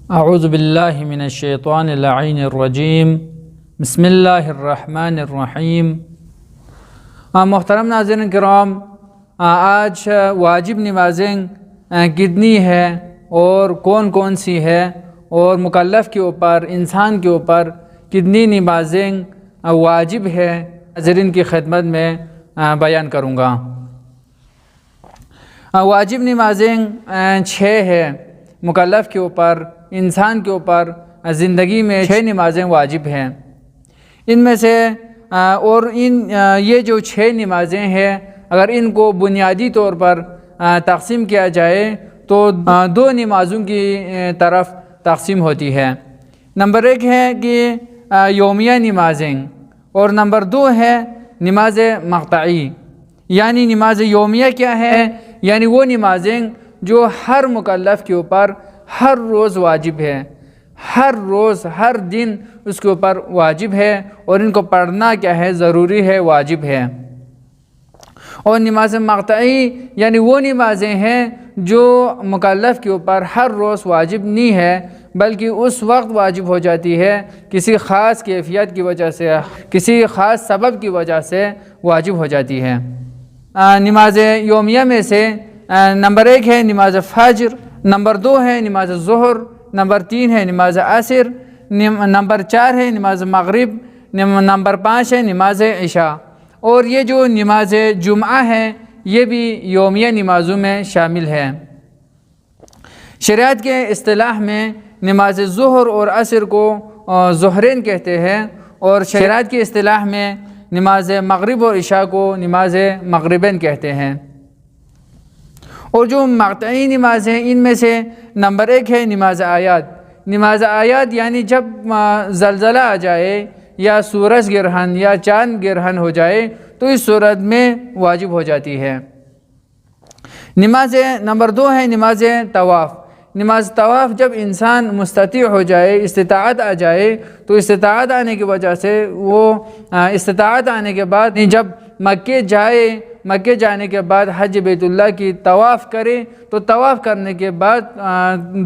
اعوذ باللہ من الشیطان اللعین الرجیم بسم اللہ الرحمن الرحیم۔ محترم ناظرین کرام، آج واجب نمازیں کتنی ہے اور کون کون سی ہے اور مکلف کے اوپر، انسان کے اوپر کتنی نمازیں واجب ہے، ناظرین کی خدمت میں بیان کروں گا۔ واجب نمازیں 6 ہے، مکلف کے اوپر، انسان کے اوپر زندگی میں 6 نمازیں واجب ہیں۔ ان میں سے یہ جو 6 نمازیں ہیں، اگر ان کو بنیادی طور پر تقسیم کیا جائے تو 2 نمازوں کی طرف تقسیم ہوتی ہے۔ نمبر 1 ہے کہ یومیہ نمازیں، اور نمبر 2 ہے نماز مقطعی۔ یعنی نماز یومیہ کیا ہے؟ یعنی وہ نمازیں جو ہر مکلف کے اوپر ہر روز واجب ہے، ہر روز ہر دن اس کے اوپر واجب ہے، اور ان کو پڑھنا کیا ہے؟ ضروری ہے، واجب ہے۔ اور نماز مقطعی یعنی وہ نمازیں ہیں جو مکلف کے اوپر ہر روز واجب نہیں ہے، بلکہ اس وقت واجب ہو جاتی ہے کسی خاص کیفیت کی وجہ سے، کسی خاص سبب کی وجہ سے واجب ہو جاتی ہے۔ نماز یومیہ میں سے نمبر 1 ہے نماز فجر، نمبر 2 ہے نماز ظہر، نمبر 3 ہے نماز عصر، نمبر 4 ہے نماز مغرب، نمبر 5 ہے نماز عشاء۔ اور یہ جو نماز جمعہ ہے یہ بھی یومیہ نمازوں میں شامل ہے۔ شریعت کے اصطلاح میں نماز ظہر اور عصر کو ظہرین کہتے ہیں، اور شریعت کی اصطلاح میں نماز مغرب اور عشاء کو نماز مغربین کہتے ہیں۔ اور جو مقطعی نماز ہیں ان میں سے نمبر 1 ہے نماز آیات۔ نماز آیات یعنی جب زلزلہ آ جائے یا سورج گرہن یا چاند گرہن ہو جائے تو اس صورت میں واجب ہو جاتی ہے۔ نمبر 2 ہے نماز طواف۔ نماز طواف جب انسان مستطیع ہو جائے، استطاعت آ جائے، تو استطاعت آنے کی وجہ سے وہ استطاعت آنے کے بعد جب مکے جانے کے بعد حج بیت اللہ کی طواف کرے تو طواف کرنے کے بعد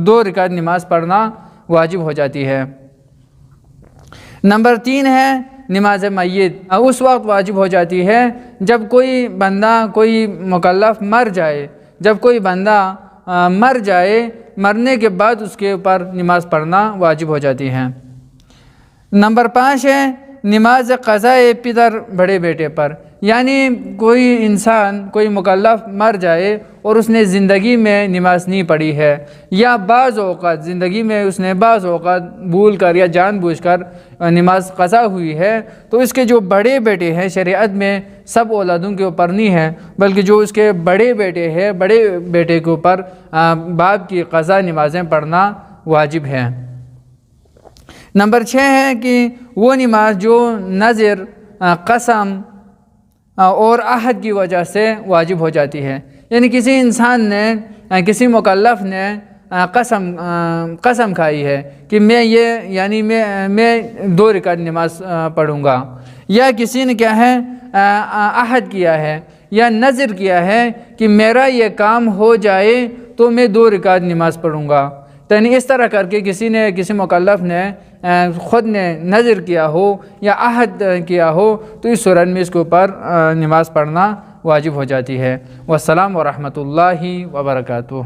2 رکعت نماز پڑھنا واجب ہو جاتی ہے۔ نمبر 3 ہے نماز میت۔ اس وقت واجب ہو جاتی ہے جب کوئی بندہ، کوئی مکلف مر جائے، جب کوئی بندہ مر جائے، مرنے کے بعد اس کے اوپر نماز پڑھنا واجب ہو جاتی ہے۔ نمبر 5 ہے نماز قضاء پدر بڑے بیٹے پر۔ یعنی کوئی انسان، کوئی مکلف مر جائے اور اس نے زندگی میں نماز نہیں پڑھی ہے، یا بعض اوقات زندگی میں اس نے بعض اوقات بھول کر یا جان بوجھ کر نماز قضا ہوئی ہے، تو اس کے جو بڑے بیٹے ہیں، شریعت میں سب اولادوں کے اوپر نہیں ہے، بلکہ جو اس کے بڑے بیٹے ہیں، بڑے بیٹے کے اوپر باپ کی قضا نمازیں پڑھنا واجب ہے۔ نمبر 6 ہے کہ وہ نماز جو نذر، قسم اور عہد کی وجہ سے واجب ہو جاتی ہے۔ یعنی کسی انسان نے، کسی مکلف نے قسم کھائی ہے کہ میں 2 رکعت نماز پڑھوں گا، یا کسی نے کیا ہے عہد کیا ہے یا نذر کیا ہے کہ میرا یہ کام ہو جائے تو میں 2 رکعت نماز پڑھوں گا۔ یعنی اس طرح کر کے کسی مکلف نے خود نے نذر کیا ہو یا عہد کیا ہو تو اس صورت میں اس کے اوپر نماز پڑھنا واجب ہو جاتی ہے۔ والسلام ورحمۃ اللہ وبرکاتہ۔